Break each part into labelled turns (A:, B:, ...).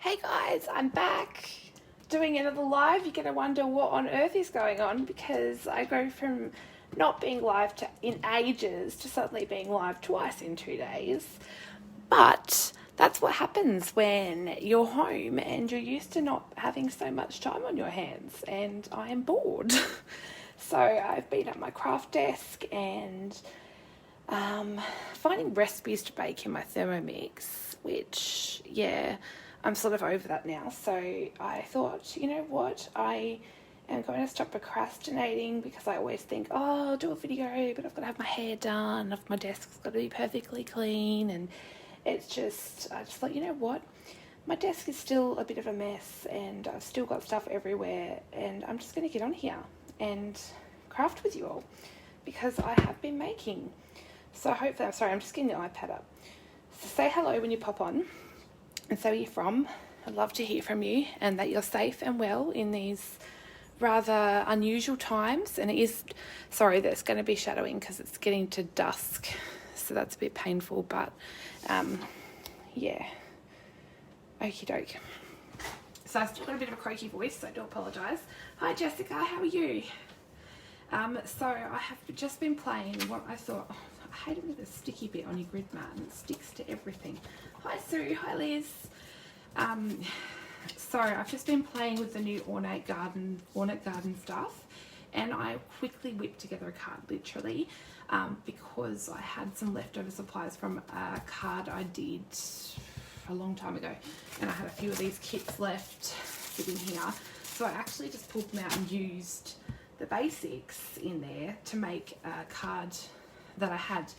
A: Hey guys, I'm back doing another live. You're going to wonder what on earth is going on because I go from not being live in ages to suddenly being live twice in 2 days. But that's what happens when you're home and you're used to not having so much time on your hands, and I am bored. So I've been at my craft desk and finding recipes to bake in my Thermomix, which, yeah, I'm sort of over that now. So I thought, you know what, I am going to stop procrastinating because I always think, oh, I'll do a video, but I've got to have my hair done, my desk's got to be perfectly clean, and I just thought, you know what, my desk is still a bit of a mess and I've still got stuff everywhere, and I'm just going to get on here and craft with you all because I have been making. So hopefully, I'm sorry, I'm just getting the iPad up. So say hello when you pop on and say where you're from. I'd love to hear from you and that you're safe and well in these rather unusual times. And it is, sorry that it's going to be shadowing because it's getting to dusk. So that's a bit painful, but yeah. Okie doke. So I've still got a bit of a croaky voice, so I do apologise. Hi Jessica, how are you? So I have just been playing what I thought, I hate it with a sticky bit on your grid mat and it sticks to everything. Hi Sue, hi Liz. So I've just been playing with the new Ornate Garden stuff, and I quickly whipped together a card, literally, because I had some leftover supplies from a card I did a long time ago, and I had a few of these kits left sitting here. So I actually just pulled them out and used the basics in there to make a card that I had.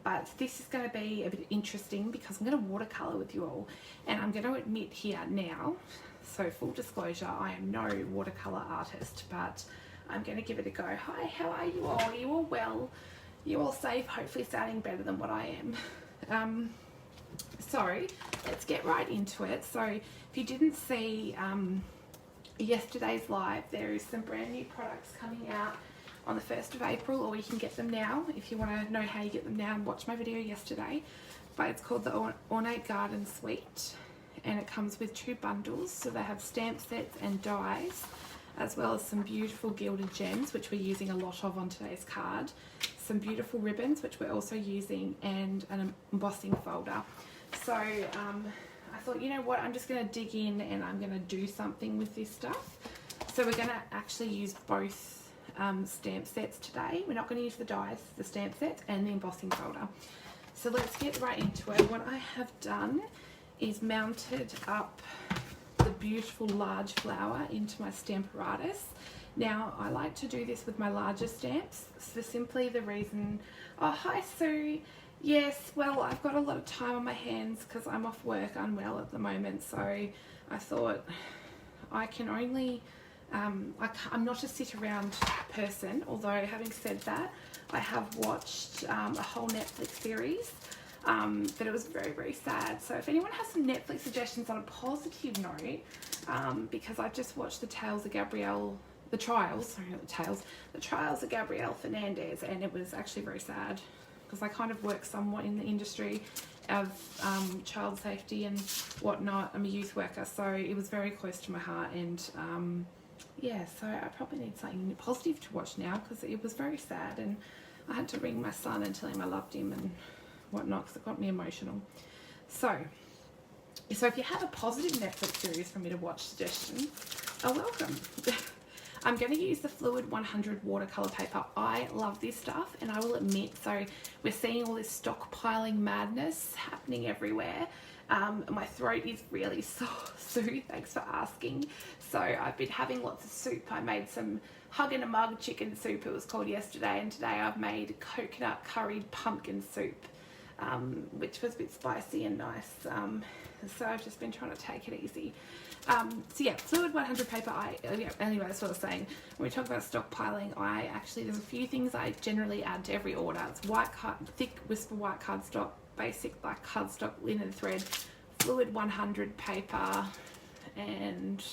A: But this is going to be a bit interesting because I'm going to watercolour with you all, and I'm going to admit here now, so full disclosure, I am no watercolour artist, but I'm going to give it a go. Hi, how are you all? Are you all well? You all safe? Hopefully sounding better than what I am. So let's get right into it. So if you didn't see yesterday's live, there is some brand new products coming out on the 1st of April, or you can get them now if you want to know how you get them now and watch my video yesterday. But it's called the Ornate Garden Suite, and it comes with 2 bundles. So they have stamp sets and dies, as well as some beautiful gilded gems, which we're using a lot of on today's card, some beautiful ribbons, which we're also using, and an embossing folder. So I thought, you know what, I'm just going to dig in and I'm going to do something with this stuff. So we're going to actually use both stamp sets today. We're not going to use the dies, the stamp sets and the embossing folder. So let's get right into it. What I have done is mounted up the beautiful large flower into my Stamparatus. Now I like to do this with my larger stamps for simply the reason, oh hi Sue, yes, well I've got a lot of time on my hands because I'm off work unwell at the moment, so I thought I can only I'm not a sit around person, although having said that, I have watched a whole Netflix series, but it was very, very sad. So if anyone has some Netflix suggestions on a positive note, because I've just watched the Trials of Gabrielle Fernandez, and it was actually very sad because I kind of work somewhat in the industry of child safety and whatnot. I'm a youth worker, so it was very close to my heart, and yeah, so I probably need something positive to watch now because it was very sad, and I had to ring my son and tell him I loved him and whatnot because it got me emotional. So if you have a positive Netflix series for me to watch suggestion, welcome. I'm going to use the Fluid 100 watercolour paper. I love this stuff, and I will admit, so we're seeing all this stockpiling madness happening everywhere. My throat is really sore, Sue, thanks for asking. So I've been having lots of soup. I made some hug and a mug chicken soup, it was called yesterday, and today I've made coconut curried pumpkin soup, which was a bit spicy and nice. So I've just been trying to take it easy. So yeah, Fluid 100 paper, anyway, that's what I was saying. When we talk about stockpiling, there's a few things I generally add to every order. It's thick whisper white cardstock, basic black cardstock, linen thread, Fluid 100 paper, and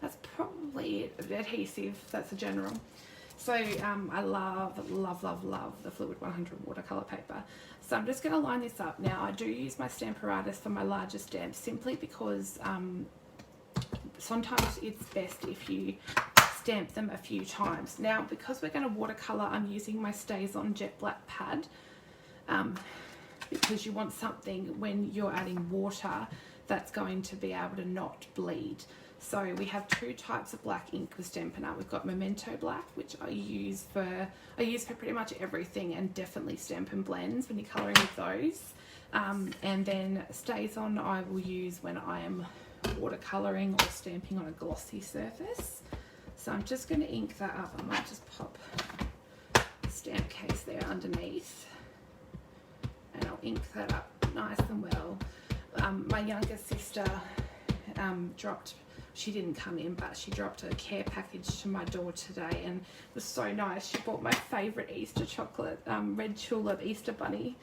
A: that's probably it. Adhesive, that's a general. So I love, love, love, love the Fluid 100 watercolor paper. So I'm just going to line this up. Now I do use my Stamparatus for my larger stamps simply because sometimes it's best if you stamp them a few times. Now because we're going to watercolor, I'm using my Stays On Jet Black pad because you want something when you're adding water that's going to be able to not bleed. So we have two types of black ink with Stampin' Up. We've got Memento Black, which I use for pretty much everything, and definitely Stampin' Blends when you're colouring with those. And then Stays On I will use when I am watercolouring or stamping on a glossy surface. So I'm just going to ink that up. I might just pop the stamp case there underneath, and I'll ink that up nice and well. My younger sister she didn't come in, but she dropped a care package to my door today, and it was so nice. She bought my favourite Easter chocolate, Red Tulip Easter Bunny.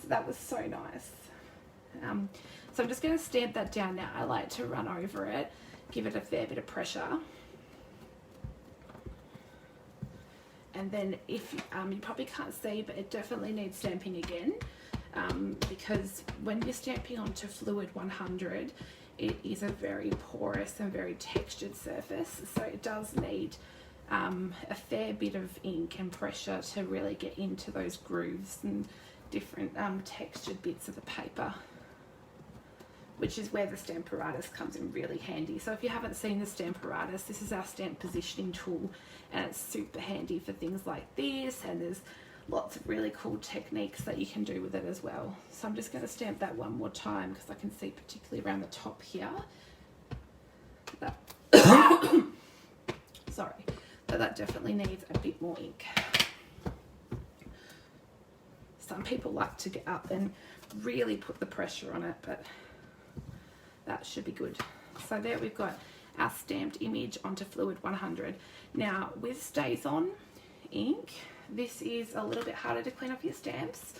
A: So that was so nice. So I'm just going to stamp that down now. I like to run over it, give it a fair bit of pressure. And then if you probably can't see, but it definitely needs stamping again, because when you're stamping onto Fluid 100, it is a very porous and very textured surface, so it does need a fair bit of ink and pressure to really get into those grooves and different textured bits of the paper, which is where the Stamparatus comes in really handy. So if you haven't seen the Stamparatus, this is our stamp positioning tool, and it's super handy for things like this, and there's lots of really cool techniques that you can do with it as well. So I'm just going to stamp that one more time because I can see particularly around the top here that sorry, that definitely needs a bit more ink. Some people like to get up and really put the pressure on it, but that should be good. So there we've got our stamped image onto Fluid 100. Now with Stays On ink, this is a little bit harder to clean up your stamps,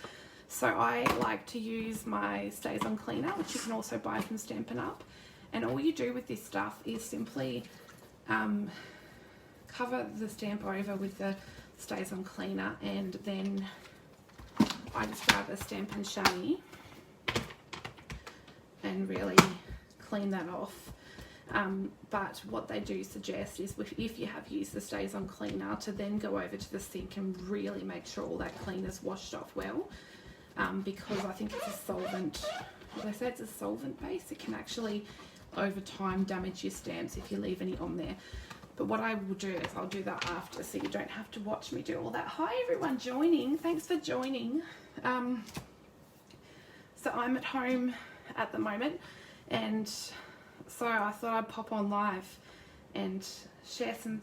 A: so I like to use my Stays On cleaner, which you can also buy from Stampin' Up. And all you do with this stuff is simply cover the stamp over with the Stays On cleaner, and then I just grab a Stampin' Chamois and really clean that off. But what they do suggest is if you have used the Stays On cleaner, to then go over to the sink and really make sure all that cleaner's washed off well, because I think it's a solvent. As I say, it's a solvent base. It can actually over time damage your stamps if you leave any on there. But what I will do is I'll do that after, so you don't have to watch me do all that. Hi everyone joining, thanks for joining. So I'm at home at the moment, and so I thought I'd pop on live and share some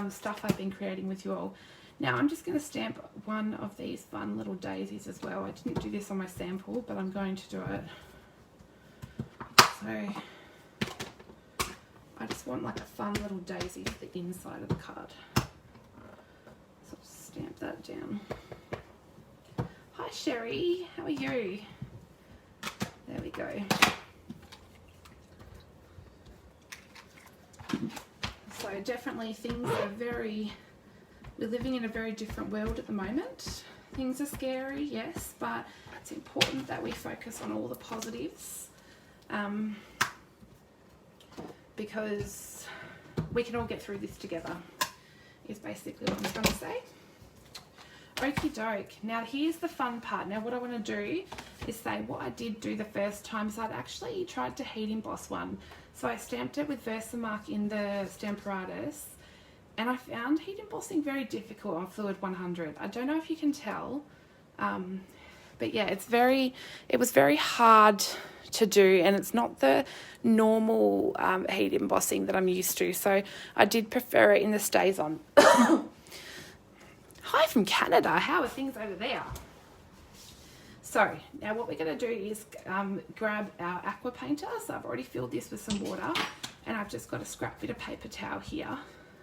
A: stuff I've been creating with you all. Now I'm just going to stamp one of these fun little daisies as well. I didn't do this on my sample, but I'm going to do it. So I just want like a fun little daisy for the inside of the card. So I'll just stamp that down. Hi Sherry, how are you? There we go. So definitely things are we're living in a very different world at the moment. Things are scary, yes, but it's important that we focus on all the positives, because we can all get through this together, is basically what I'm trying to say. Okie doke. Now here's the fun part. Now what I want to do is say what I did do the first time is I'd actually tried to heat emboss one. So I stamped it with Versamark in the Stamparatus, and I found heat embossing very difficult on Fluid 100. I don't know if you can tell, but yeah, it was very hard to do, and it's not the normal heat embossing that I'm used to. So I did prefer it in the Stays On. Hi from Canada, how are things over there? So now what we're going to do is grab our Aqua Painter. So I've already filled this with some water, and I've just got a scrap bit of paper towel here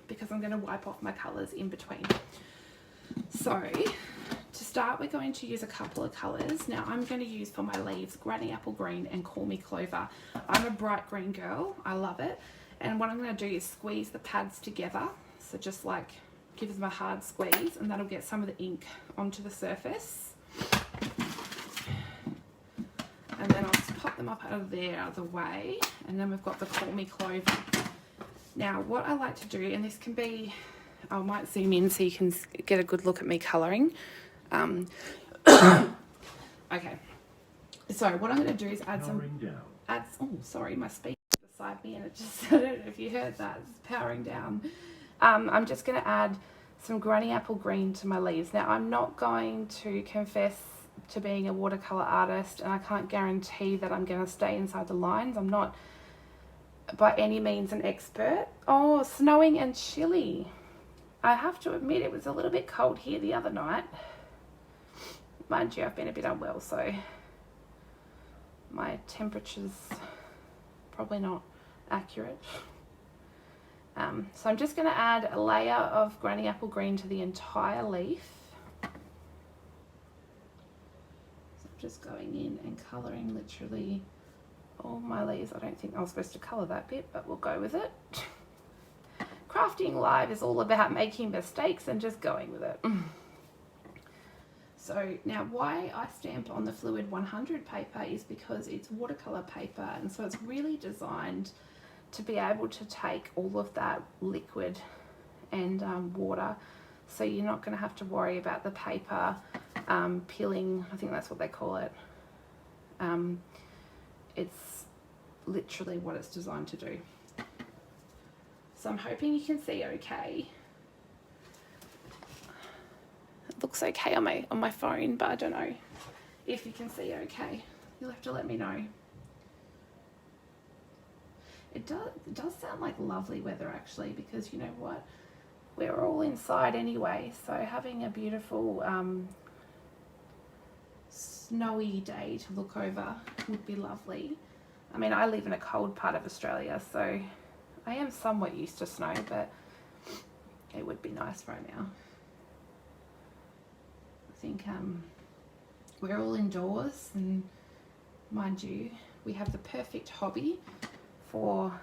A: because I'm going to wipe off my colours in between. So to start, we're going to use a couple of colours. Now I'm going to use for my leaves Granny Apple Green and Call Me Clover. I'm a bright green girl, I love it. And what I'm going to do is squeeze the pads together, so just like gives them a hard squeeze, and that'll get some of the ink onto the surface. And then I'll just pop them up out of there, out of the way, and then we've got the Call Me Clover. Now what I like to do, and this can be, I might zoom in so you can get a good look at me colouring. Okay, so what I'm going to do is add some, oh sorry, my speaker beside me and it just, I don't know if you heard that, it's powering down. I'm just going to add some Granny Apple Green to my leaves. Now I'm not going to confess to being a watercolour artist, and I can't guarantee that I'm going to stay inside the lines. I'm not by any means an expert. Oh, snowing and chilly. I have to admit it was a little bit cold here the other night. Mind you, I've been a bit unwell, so my temperature's probably not accurate. So I'm just going to add a layer of Granny Apple Green to the entire leaf. So I'm just going in and colouring literally all my leaves. I don't think I was supposed to colour that bit, but we'll go with it. Crafting live is all about making mistakes and just going with it. So now why I stamped on the Fluid 100 paper is because it's watercolour paper, and so it's really designed to be able to take all of that liquid and water, so you're not going to have to worry about the paper peeling. I think that's what they call it. It's literally what it's designed to do. So I'm hoping you can see okay. It looks okay on my phone, but I don't know if you can see okay. You'll have to let me know. It does sound like lovely weather actually, because you know what? We're all inside anyway, so having a beautiful snowy day to look over would be lovely. I mean, I live in a cold part of Australia, so I am somewhat used to snow, but it would be nice right now. I think we're all indoors, and mind you, we have the perfect hobby for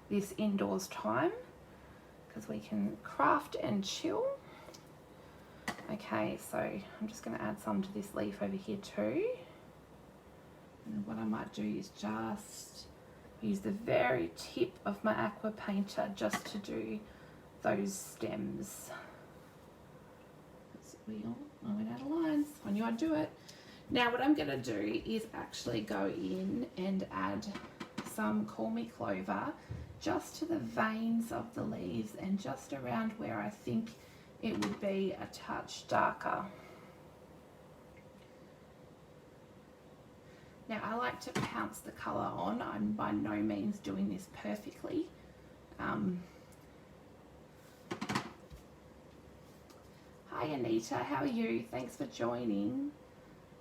A: this indoors time, because we can craft and chill. Okay, so I'm just going to add some to this leaf over here too. And what I might do is just use the very tip of my Aqua Painter just to do those stems. I went out of lines. I knew I'd do it. Now what I'm going to do is actually go in and add some Call Me Clover just to the veins of the leaves and just around where I think it would be a touch darker. Now I like to pounce the colour on. I'm by no means doing this perfectly. Hi Anita, how are you? Thanks for joining.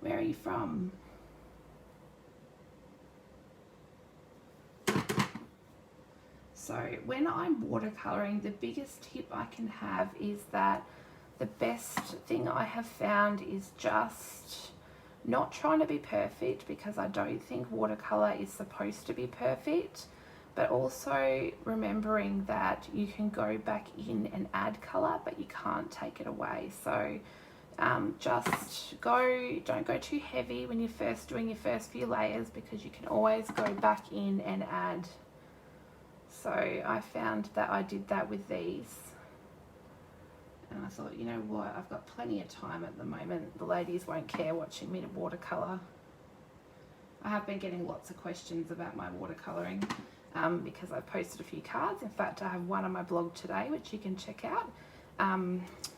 A: Where are you from? So when I'm watercolouring, the biggest tip I can have is that the best thing I have found is just not trying to be perfect, because I don't think watercolour is supposed to be perfect, but also remembering that you can go back in and add colour, but you can't take it away. So don't go too heavy when you're first doing your first few layers, because you can always go back in and add. So I found that I did that with these, and I thought, you know what, I've got plenty of time at the moment. The ladies won't care watching me watercolour. I have been getting lots of questions about my watercolouring because I've posted a few cards. In fact, I have one on my blog today which you can check out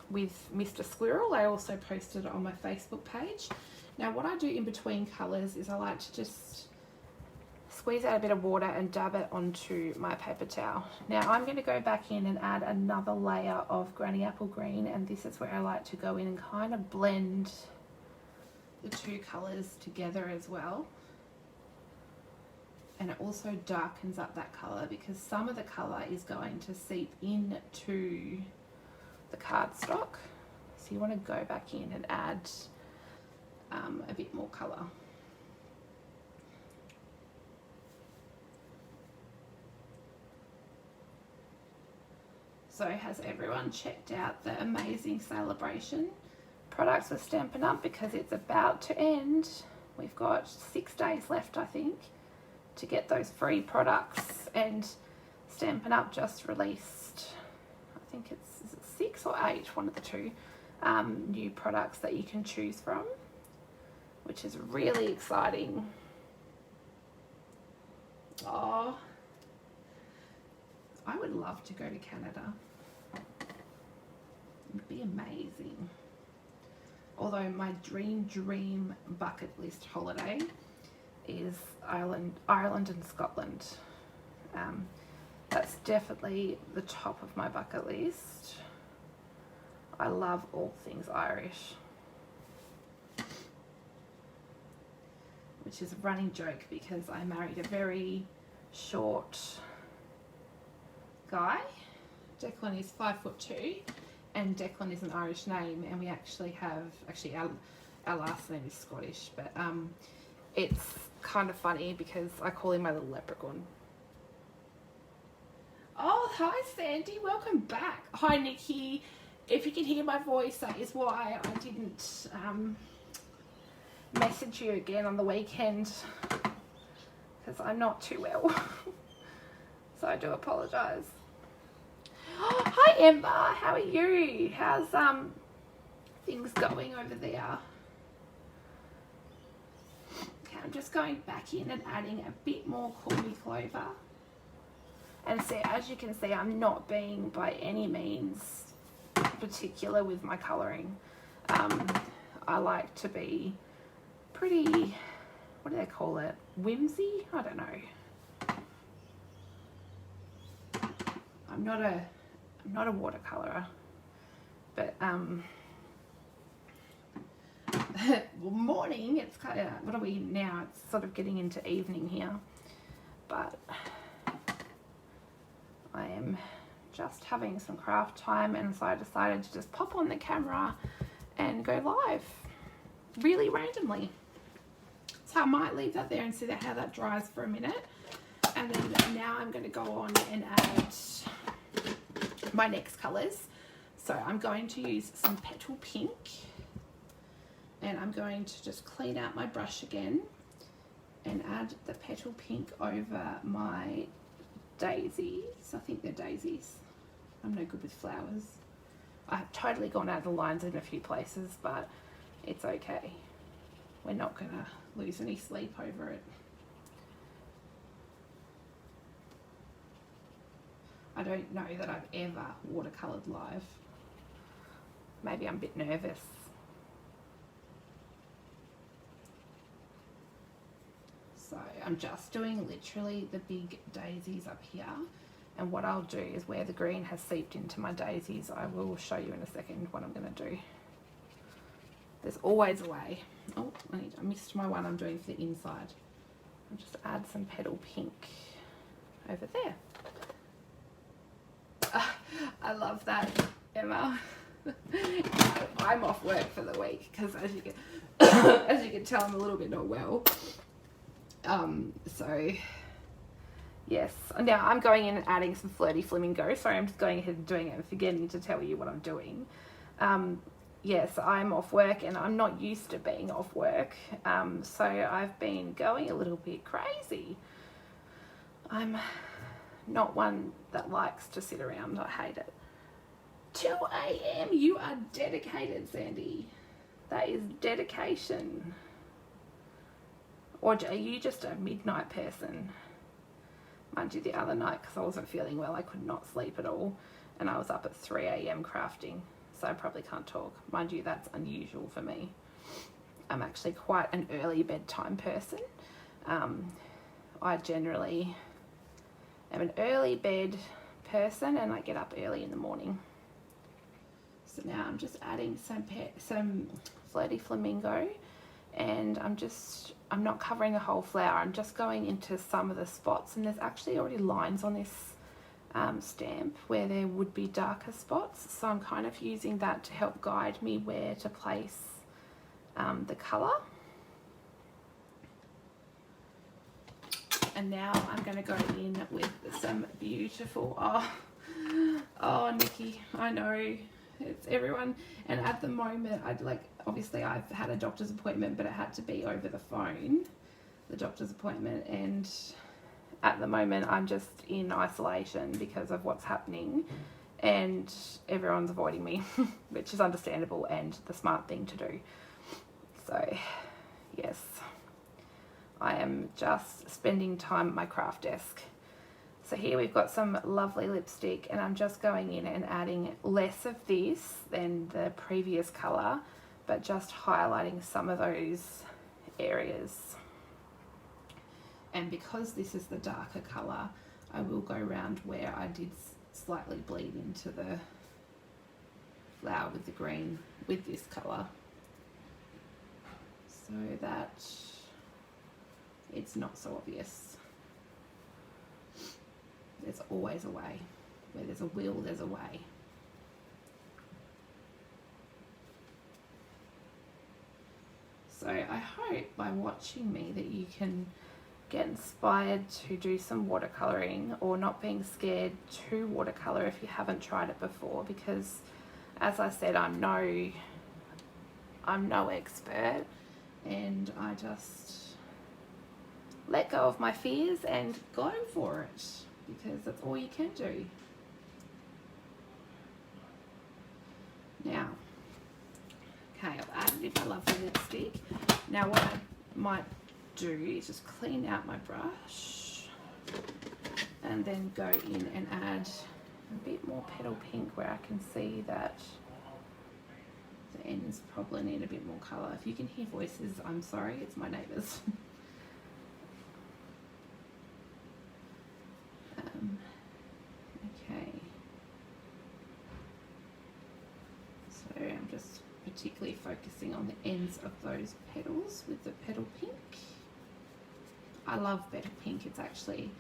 A: with Mr. Squirrel. I also posted it on my Facebook page. Now what I do in between colours is I like to just squeeze out a bit of water and dab it onto my paper towel. Now I'm going to go back in and add another layer of Granny Apple Green, and this is where I like to go in and kind of blend the two colours together as well. And it also darkens up that colour, because some of the colour is going to seep into the cardstock. So you want to go back in and add a bit more colour. So has everyone checked out the amazing celebration products with Stampin' Up? Because it's about to end. We've got 6 days left, I think, to get those free products. And Stampin' Up just released, I think is it 6 or 8, one of the two, new products that you can choose from, which is really exciting. Oh, I would love to go to Canada. It'd be amazing. Although my dream bucket list holiday is Ireland and Scotland. That's definitely the top of my bucket list. I love all things Irish, which is a running joke because I married a very short guy. Declan is 5'2", and Declan is an Irish name, and we actually have, our last name is Scottish, but it's kind of funny because I call him my little leprechaun. Oh, hi Sandy, welcome back. Hi Nikki. If you can hear my voice, that is why I didn't message you again on the weekend, because I'm not too well. So I do apologise. Oh, hi Ember, how are you? How's things going over there? Okay, I'm just going back in and adding a bit more corny clover. And so as you can see, I'm not being by any means particular with my colouring. I like to be pretty, what do they call it? Whimsy? I don't know. I'm not a watercolorer, but well, morning, it's kind of, what are we now? It's sort of getting into evening here, but I am just having some craft time, and so I decided to just pop on the camera and go live really randomly. So I might leave that there and see how that dries for a minute, and then now I'm going to go on and add my next colours. So I'm going to use some Petal Pink, and I'm going to just clean out my brush again and add the Petal Pink over my daisies. I think they're daisies. I'm no good with flowers. I've totally gone out of the lines in a few places, but it's okay. We're not gonna lose any sleep over it. I don't know that I've ever watercolored live. Maybe I'm a bit nervous. So I'm just doing literally the big daisies up here, and what I'll do is where the green has seeped into my daisies, I will show you in a second what I'm going to do. There's always a way. Oh, I missed my one I'm doing for the inside. I'll just add some Petal Pink over there. I love that, Emma. I'm off work for the week because as you can tell, I'm a little bit not well. So yes, now I'm going in and adding some Flirty Flamingo. Sorry, I'm just going ahead and doing it and forgetting to tell you what I'm doing. Yes, I'm off work and I'm not used to being off work. So I've been going a little bit crazy. I'm not one that likes to sit around. I hate it. 2 a.m. You are dedicated, Sandy. That is dedication. Or are you just a midnight person? Mind you, the other night, because I wasn't feeling well, I could not sleep at all, and I was up at 3 a.m. crafting, so I probably can't talk. Mind you, that's unusual for me. I'm actually quite an early bedtime person. I generally am an early bed person, and I get up early in the morning. So now I'm just adding some Flirty Flamingo, and I'm not covering the whole flower. I'm just going into some of the spots, and there's actually already lines on this stamp where there would be darker spots, so I'm kind of using that to help guide me where to place the colour. And now I'm going to go in with some beautiful, Oh, Nikki, I know. It's everyone. And at the moment, obviously I've had a doctor's appointment, but it had to be over the phone, the doctor's appointment. And at the moment, I'm just in isolation because of what's happening. And everyone's avoiding me, which is understandable and the smart thing to do. So, yes, I am just spending time at my craft desk. So here we've got some lovely lipstick, and I'm just going in and adding less of this than the previous colour, but just highlighting some of those areas. And because this is the darker colour, I will go around where I did slightly bleed into the flower with the green with this colour, so that it's not so obvious. There's always a way. Where there's a will, there's a way. So I hope by watching me that you can get inspired to do some watercolouring, or not being scared to watercolour if you haven't tried it before, because as I said, I'm no expert, and I just let go of my fears and go for it, because that's all you can do. Now, okay, I've added in my lovely lipstick. Now what I might do is just clean out my brush and then go in and add a bit more petal pink where I can see that the ends probably need a bit more colour. If you can hear voices, I'm sorry, it's my neighbours. Okay, so I'm just particularly focusing on the ends of those petals with the petal pink. I love petal pink. It's actually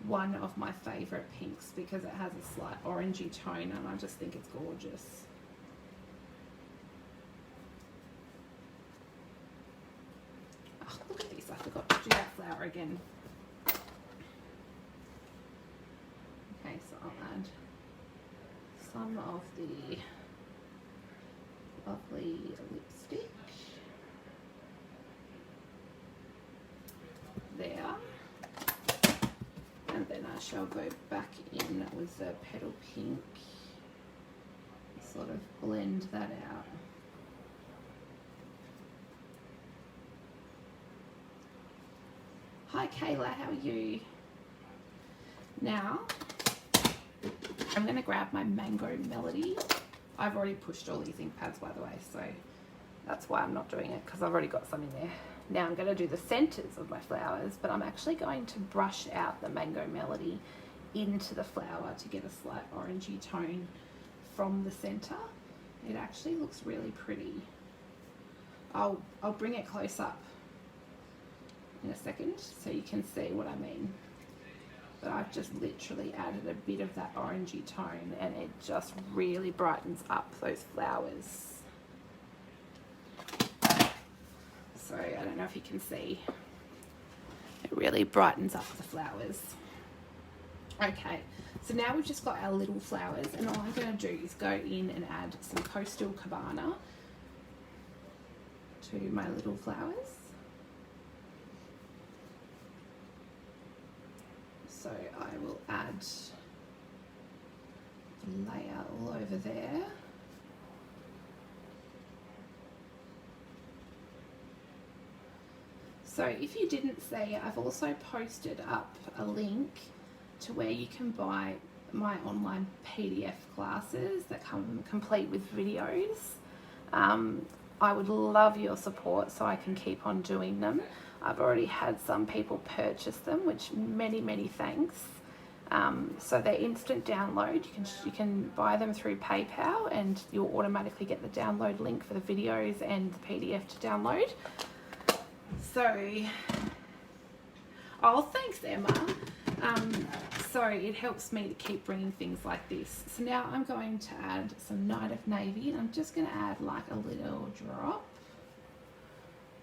A: one of my favourite pinks because it has a slight orangey tone, and I just think it's gorgeous. Oh, look at this, I forgot to do that flower again. Okay, so I'll add some of the lovely lipstick there, and then I shall go back in with the petal pink, sort of blend that out. Hi Kayla, how are you? Now I'm going to grab my Mango Melody. I've already pushed all these ink pads, by the way, so that's why I'm not doing it, because I've already got some in there. Now I'm going to do the centers of my flowers, but I'm actually going to brush out the Mango Melody into the flower to get a slight orangey tone from the center. It actually looks really pretty. I'll bring it close up in a second so you can see what I mean. But I've just literally added a bit of that orangey tone, and it just really brightens up those flowers. So I don't know if you can see, it really brightens up the flowers. Okay, so now we've just got our little flowers, and all I'm going to do is go in and add some Coastal Cabana to my little flowers. So I will add the layer all over there. So if you didn't see, I've also posted up a link to where you can buy my online PDF classes that come complete with videos. I would love your support so I can keep on doing them. I've already had some people purchase them, which many thanks. So they're instant download. You can buy them through PayPal, and you'll automatically get the download link for the videos and the PDF to download. So, oh, thanks Emma. So it helps me to keep bringing things like this. So now I'm going to add some Night of Navy, and I'm just going to add like a little drop,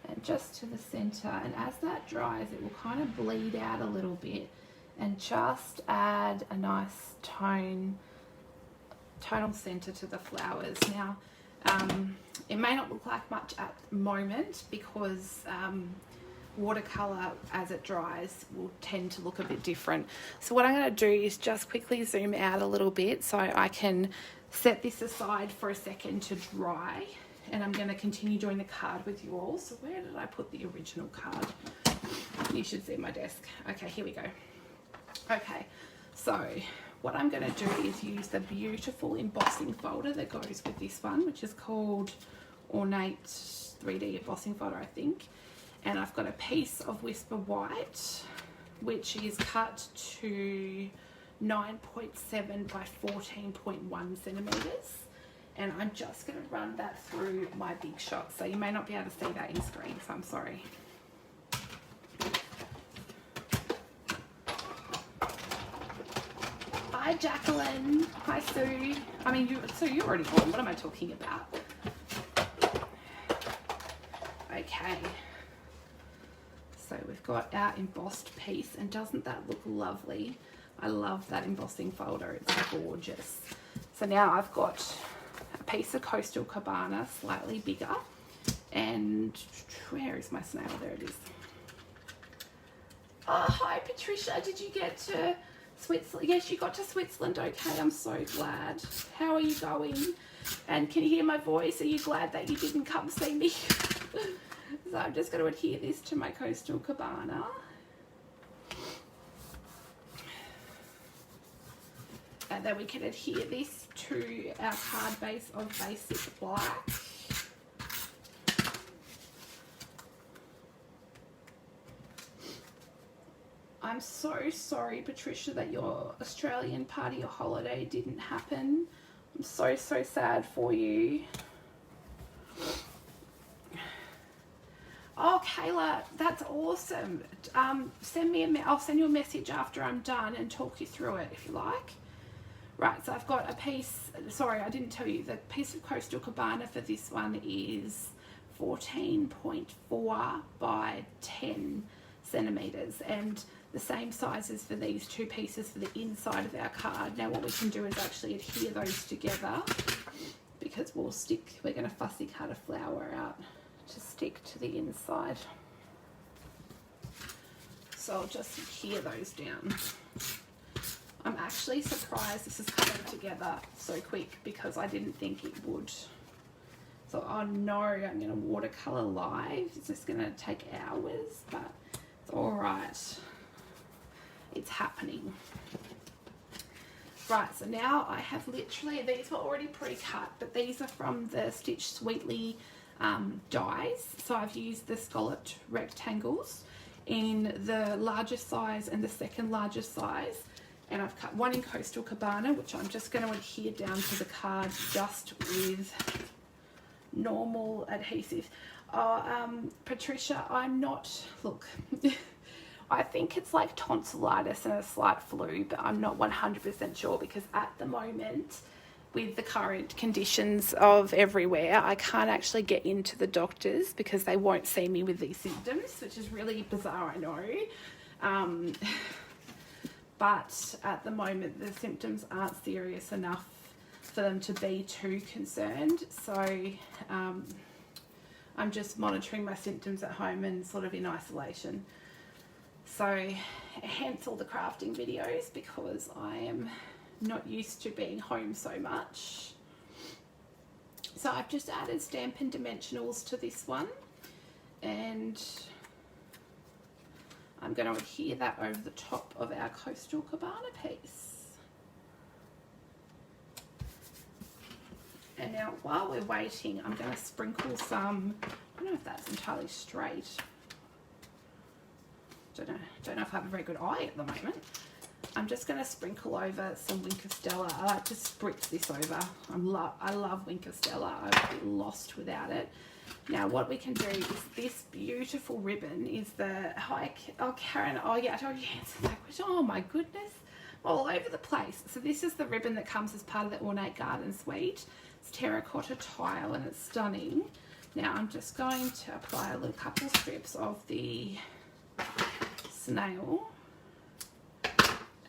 A: and just to the center, and as that dries it will kind of bleed out a little bit and just add a nice tone tonal center to the flowers. Now, it may not look like much at the moment because watercolor, as it dries, will tend to look a bit different. So what I'm going to do is just quickly zoom out a little bit so I can set this aside for a second to dry, and I'm going to continue doing the card with you all. So where did I put the original card? You should see my desk. Okay, here we go. Okay, so what I'm going to do is use the beautiful embossing folder that goes with this one, which is called Ornate 3D embossing folder, I think. And I've got a piece of Whisper White, which is cut to 9.7 by 14.1 centimeters. And I'm just going to run that through my big shot. So you may not be able to see that in screen, so I'm sorry. Hi Jacqueline. Hi Sue. I mean, Sue, you're already on. What am I talking about? Okay. So we've got our embossed piece, and doesn't that look lovely? I love that embossing folder. It's gorgeous. So now I've got a piece of Coastal Cabana, slightly bigger. And where is my snail? There it is. Oh, hi Patricia. Did you get to Switzerland? Yes, you got to Switzerland. Okay, I'm so glad. How are you going? And can you hear my voice? Are you glad that you didn't come see me? So I'm just going to adhere this to my Coastal Cabana. And then we can adhere this to our card base of basic black. I'm so sorry, Patricia, that your Australian party or holiday didn't happen. I'm so sad for you. Oh, Kayla, that's awesome. Send me I'll send you a message after I'm done and talk you through it if you like. Right, so I've got a piece, sorry, I didn't tell you, the piece of Coastal Cabana for this one is 14.4 by 10 centimeters, and the same sizes for these two pieces for the inside of our card. Now what we can do is actually adhere those together, because we're going to fussy cut a flower out to stick to the inside. So I'll just adhere those down. I'm actually surprised this is coming together so quick because I didn't think it would. So, oh no, I'm going to watercolor live. It's just going to take hours, but it's all right. It's happening. Right, so now I have literally, these were already pre-cut, but these are from the Stitch Sweetly dies. So I've used the scalloped rectangles in the largest size and the second largest size. And I've cut one in Coastal Cabana, which I'm just going to adhere down to the card just with normal adhesive. Patricia, I'm not, look, I think it's like tonsillitis and a slight flu, but I'm not 100% sure because at the moment, with the current conditions of everywhere, I can't actually get into the doctors because they won't see me with these symptoms, which is really bizarre, I know. But at the moment, the symptoms aren't serious enough for them to be too concerned. So I'm just monitoring my symptoms at home and sort of in isolation. So hence all the crafting videos, because I am not used to being home so much. So I've just added Stampin' Dimensionals to this one, and I'm going to adhere that over the top of our Coastal Cabana piece. And now while we're waiting, I'm going to sprinkle some, I don't know if that's entirely straight. Don't know if I have a very good eye at the moment. I'm just going to sprinkle over some Winker Stella. I like to spritz this over. I love Winker Stella. I'd be lost without it. Now what we can do is this beautiful ribbon is the, oh Karen, oh yeah, I told you to answer that question. Oh my goodness, all over the place. So this is the ribbon that comes as part of the Ornate Garden Suite. It's terracotta tile and it's stunning. Now I'm just going to apply a little couple strips of the snail,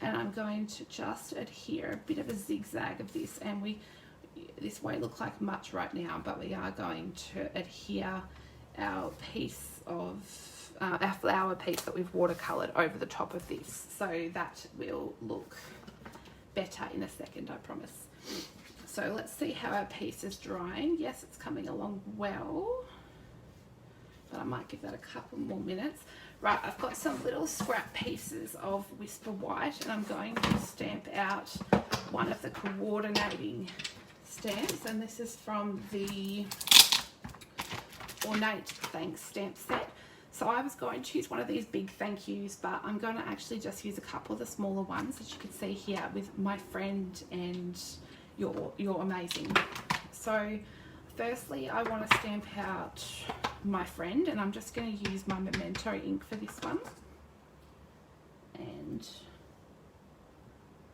A: and I'm going to just adhere a bit of a zigzag of this, and this won't look like much right now, but we are going to adhere our piece of our flower piece that we've watercolored over the top of this, so that will look better in a second, I promise. So let's see how our piece is drying. Yes, it's coming along well, but I might give that a couple more minutes. Right, I've got some little scrap pieces of Whisper White, and I'm going to stamp out one of the coordinating stamps, and this is from the Ornate Thanks stamp set. So I was going to use one of these big thank yous, but I'm going to actually just use a couple of the smaller ones, as you can see here, with my friend and you're amazing. So firstly, I want to stamp out my friend, and I'm just going to use my Memento ink for this one. And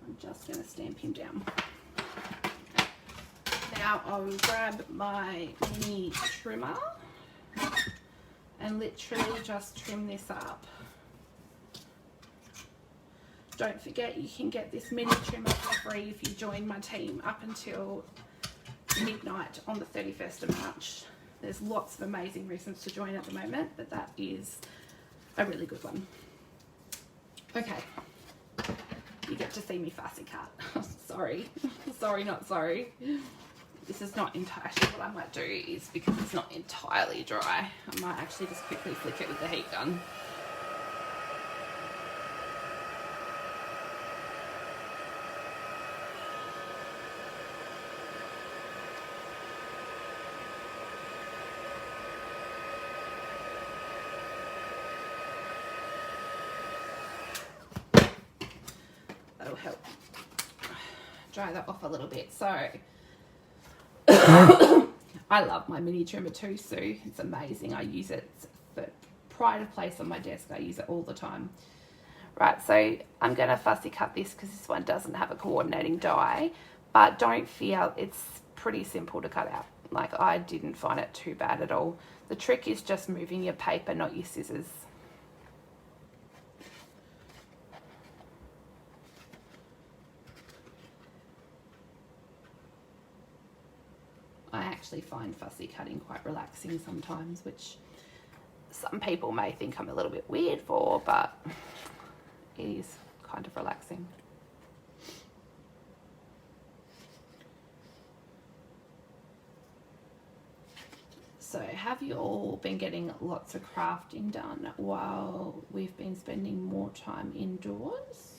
A: I'm just going to stamp him down. Now I'll grab my mini trimmer and literally just trim this up. Don't forget, you can get this mini trimmer for free if you join my team up until midnight on the 31st of March. There's lots of amazing reasons to join at the moment, but that is a really good one. Okay, you get to see me fussy cut. Sorry, sorry, not sorry. This is not entirely, what I might do is, because it's not entirely dry, I might actually just quickly flick it with the heat gun. That'll help dry that off a little bit. So I love my mini trimmer too, Sue. It's amazing. I use it for pride of place on my desk. I use it all the time. Right, so I'm going to fussy cut this because this one doesn't have a coordinating die, but don't fear, it's pretty simple to cut out. Like, I didn't find it too bad at all. The trick is just moving your paper, not your scissors. I actually find fussy cutting quite relaxing sometimes, which some people may think I'm a little bit weird for, but it is kind of relaxing. So have you all been getting lots of crafting done while we've been spending more time indoors?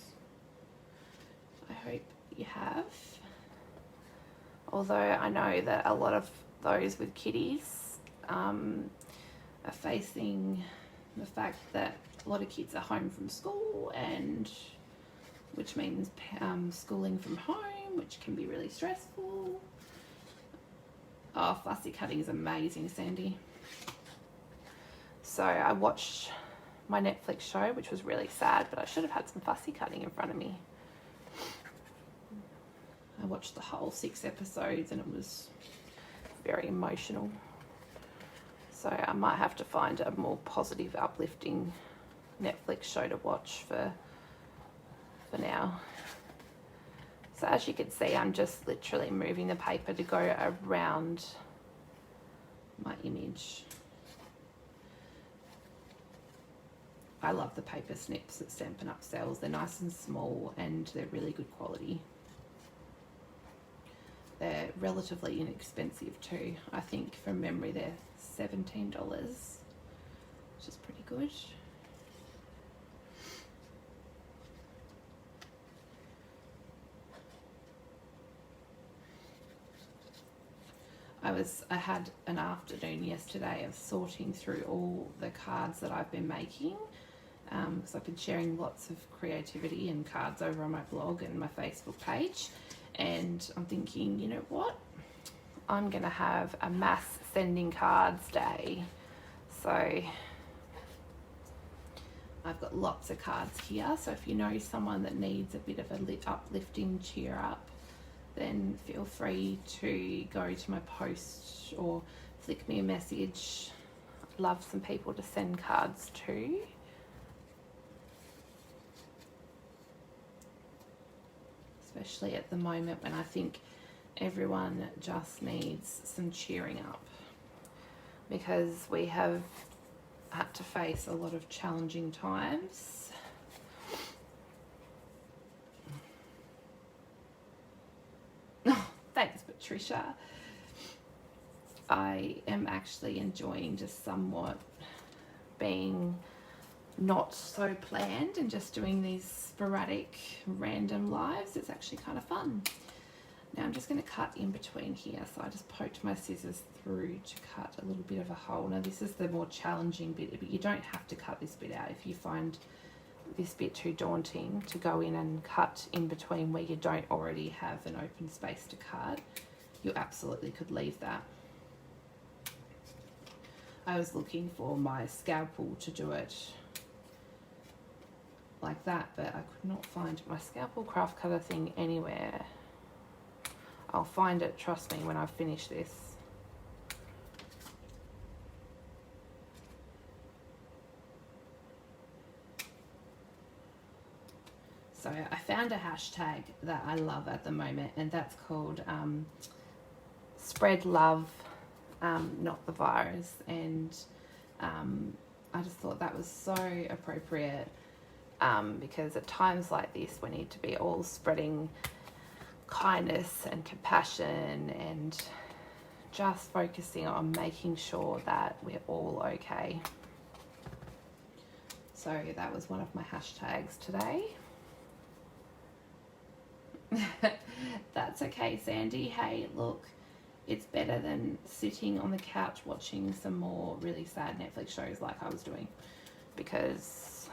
A: I hope you have. Although I know that a lot of those with kiddies are facing the fact that a lot of kids are home from school, and which means schooling from home, which can be really stressful. Oh, fussy cutting is amazing, Sandy. So I watched my Netflix show, which was really sad, but I should have had some fussy cutting in front of me. I watched the whole 6 episodes and it was very emotional. So I might have to find a more positive, uplifting Netflix show to watch for now. So as you can see, I'm just literally moving the paper to go around my image. I love the paper snips that Stampin' Up sells. They're nice and small and they're really good quality. They're relatively inexpensive too. I think from memory they're $17, which is pretty good. I had an afternoon yesterday of sorting through all the cards that I've been making, because I've been sharing lots of creativity and cards over on my blog and my Facebook page. And I'm thinking, you know what? I'm going to have a mass sending cards day. So I've got lots of cards here. So if you know someone that needs a bit of a uplifting cheer up, then feel free to go to my post or flick me a message. I'd love some people to send cards to. especially at the moment when I think everyone just needs some cheering up, because we have had to face a lot of challenging times. Oh, thanks, Patricia. I am actually enjoying just somewhat being not so planned and just doing these sporadic random lives. It's actually kind of fun. Now I'm just going to cut in between here. So I just poked my scissors through to cut a little bit of a hole. Now this is the more challenging bit, but you don't have to cut this bit out. If you find this bit too daunting to go in and cut in between where you don't already have an open space to cut, you absolutely could leave that. I was looking for my scalpel to do it like that, but I could not find my scalpel craft cutter thing anywhere. I'll find it, trust me, when I finish this. So I found a hashtag that I love at the moment, and that's called Spread Love, Not the Virus. And I just thought that was so appropriate, because at times like this we need to be all spreading kindness and compassion and just focusing on making sure that we're all okay. So that was one of my hashtags today. That's okay, Sandy. Hey, look, it's better than sitting on the couch watching some more really sad Netflix shows like I was doing, because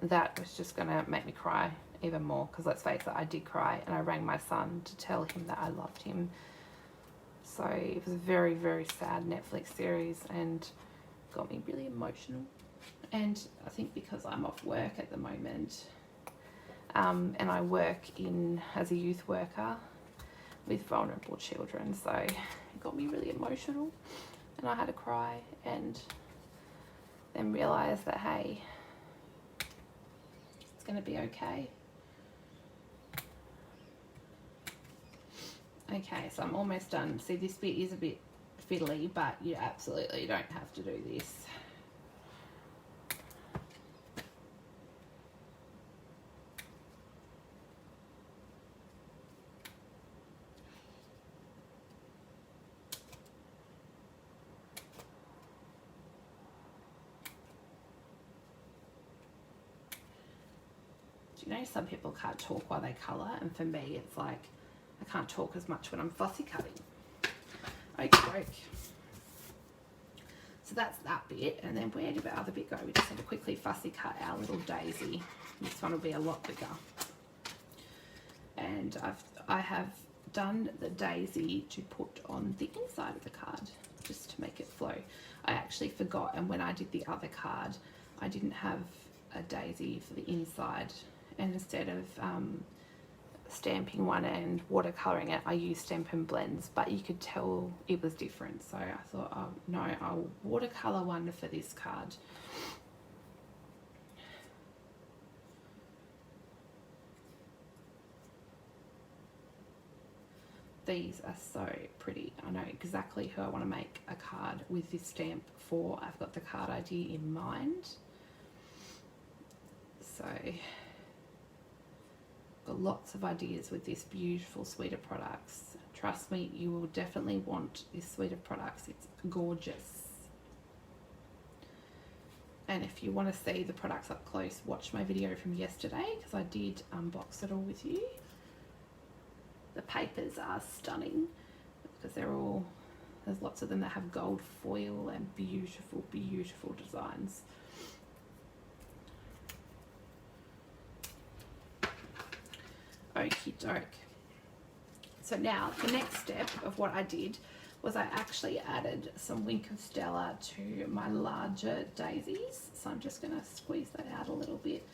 A: that was just gonna make me cry even more. Because let's face it, I did cry, and I rang my son to tell him that I loved him. So it was a very, very sad Netflix series and got me really emotional. And I think because I'm off work at the moment, and I work as a youth worker with vulnerable children, so it got me really emotional, and I had to cry, and then realise that, hey, it's going to be okay. Okay, so I'm almost done. See, this bit is a bit fiddly, but you absolutely don't have to do this. You know, some people can't talk while they colour, and for me it's like I can't talk as much when I'm fussy cutting. Okay, so that's that bit, and then where did the other bit go? We just had to quickly fussy cut our little daisy. This one will be a lot bigger. And I have done the daisy to put on the inside of the card, just to make it flow. I actually forgot, and when I did the other card, I didn't have a daisy for the inside. And instead of stamping one and watercolouring it, I used Stampin' Blends, but you could tell it was different. So I thought, oh no, I'll watercolour one for this card. These are so pretty. I know exactly who I want to make a card with this stamp for. I've got the card idea in mind. So got lots of ideas with this beautiful suite of products. Trust me, you will definitely want this suite of products. It's gorgeous. And if you want to see the products up close, watch my video from yesterday, because I did unbox it all with you. The papers are stunning, because there's lots of them that have gold foil and beautiful, beautiful designs. Okie doke. So now the next step of what I did was I actually added some Wink of Stella to my larger daisies. So I'm just going to squeeze that out a little bit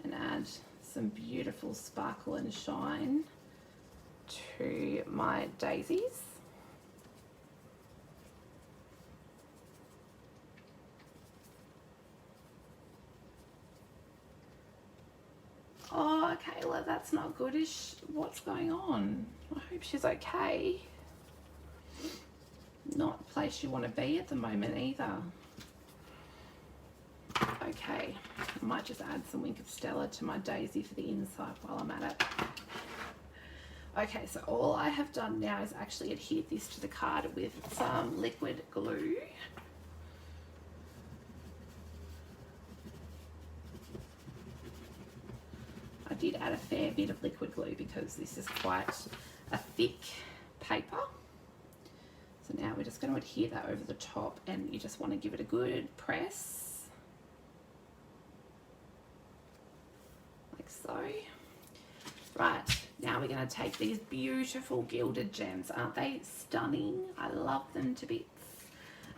A: and add some beautiful sparkle and shine to my daisies. Oh, Oh, Kayla, that's not good. What's going on? I hope she's okay. Not a place you want to be at the moment either. Okay, I might just add some Wink of Stella to my daisy for the inside while I'm at it. Okay, so all I have done now is actually adhere this to the card with some liquid glue. I did add a fair bit of liquid glue because this is quite a thick paper. So now we're just going to adhere that over the top, and you just want to give it a good press. Like so. Right, now we're going to take these beautiful Gilded Gems. Aren't they stunning? I love them to bits.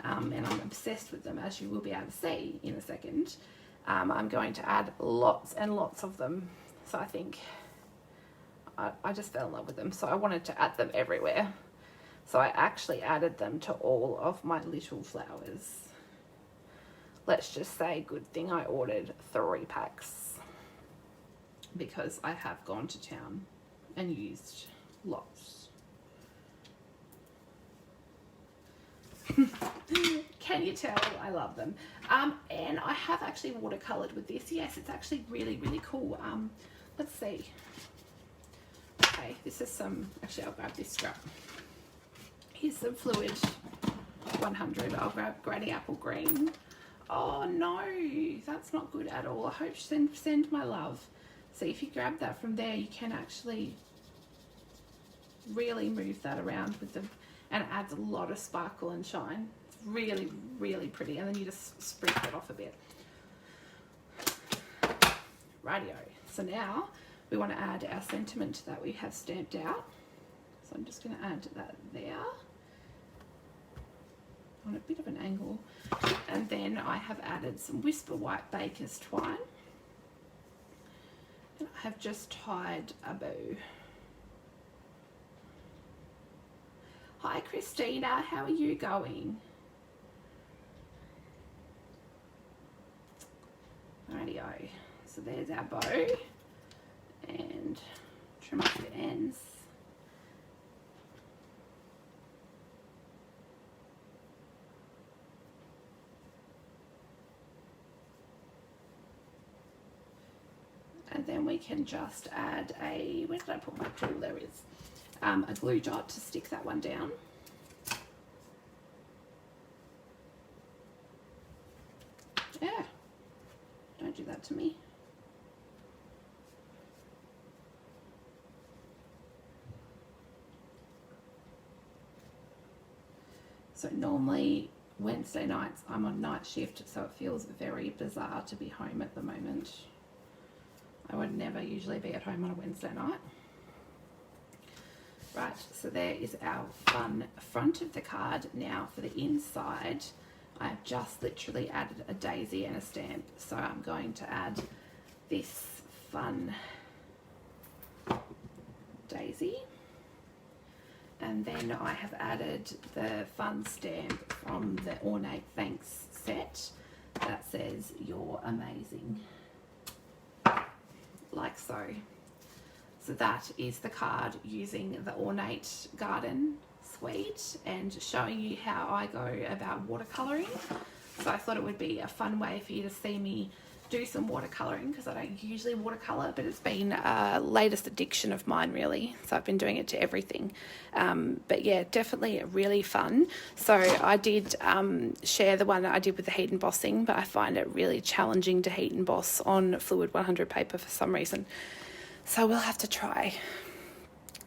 A: And I'm obsessed with them, as you will be able to see in a second. I'm going to add lots and lots of them. So I think I just fell in love with them. So I wanted to add them everywhere. So I actually added them to all of my little flowers. Let's just say, good thing I ordered 3 packs, because I have gone to town and used lots. Can you tell I love them? And I have actually watercolored with this. Yes, it's actually really, really cool. Let's see. Okay, this is some, actually I'll grab this scrap. Here's some Fluid 100. I'll grab Granny Apple Green. Oh no, that's not good at all. I hope you send my love. So if you grab that from there, you can actually really move that around with them, and it adds a lot of sparkle and shine. It's really, really pretty. And then you just sprinkle it off a bit. Rightio. So now we want to add our sentiment that we have stamped out. So I'm just going to add that there on a bit of an angle. And then I have added some Whisper White Baker's Twine. And I have just tied a bow. Hi Christina, how are you going? Rightio. So there's our bow, and trim off the ends. And then we can just add a, where did I put my tool? There is a glue dot to stick that one down. Yeah, don't do that to me. So normally Wednesday nights I'm on night shift, so it feels very bizarre to be home at the moment. I would never usually be at home on a Wednesday night. Right, so there is our fun front of the card. Now for the inside, I've just literally added a daisy and a stamp. So I'm going to add this fun daisy. And then I have added the fun stamp from the Ornate Thanks set that says, "You're amazing." Like so. So that is the card using the Ornate Garden Suite and showing you how I go about watercolouring. So I thought it would be a fun way for you to see me do some watercolouring, because I don't usually watercolour, but it's been a latest addiction of mine really. So I've been doing it to everything. But yeah, definitely really fun. So I did share the one that I did with the heat embossing, but I find it really challenging to heat emboss on Fluid 100 paper for some reason. So we'll have to try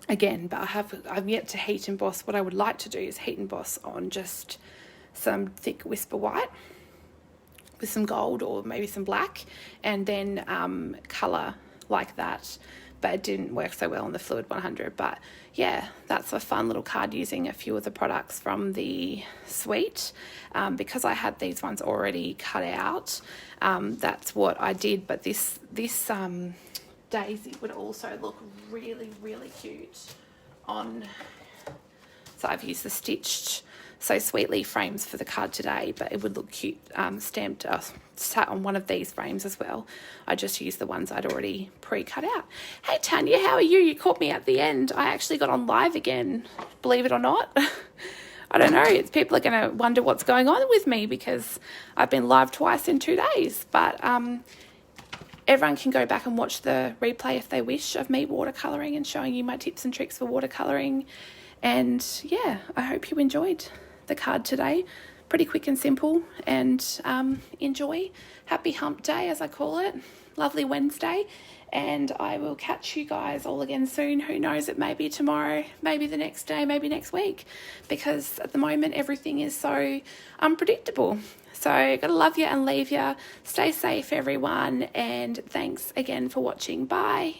A: again, but I've yet to heat emboss. What I would like to do is heat emboss on just some thick Whisper White with some gold or maybe some black, and then colour like that. But it didn't work so well on the Fluid 100. But yeah, that's a fun little card using a few of the products from the suite. Because I had these ones already cut out, that's what I did. But this daisy would also look really, really cute on. So I've used the stitched So Sweetly frames for the card today, but it would look cute stamped sat on one of these frames as well. I just used the ones I'd already pre-cut out. Hey Tanya, how are you? You caught me at the end. I actually got on live again, believe it or not. I don't know, people are going to wonder what's going on with me because I've been live twice in 2 days, but everyone can go back and watch the replay if they wish of me watercolouring and showing you my tips and tricks for watercolouring. And yeah, I hope you enjoyed the card today. Pretty quick and simple, and enjoy. Happy hump day, as I call it. Lovely Wednesday, and I will catch you guys all again soon. Who knows, it may be tomorrow, maybe the next day, maybe next week, because at the moment everything is so unpredictable. So gotta love you and leave you. Stay safe, everyone, and thanks again for watching. Bye.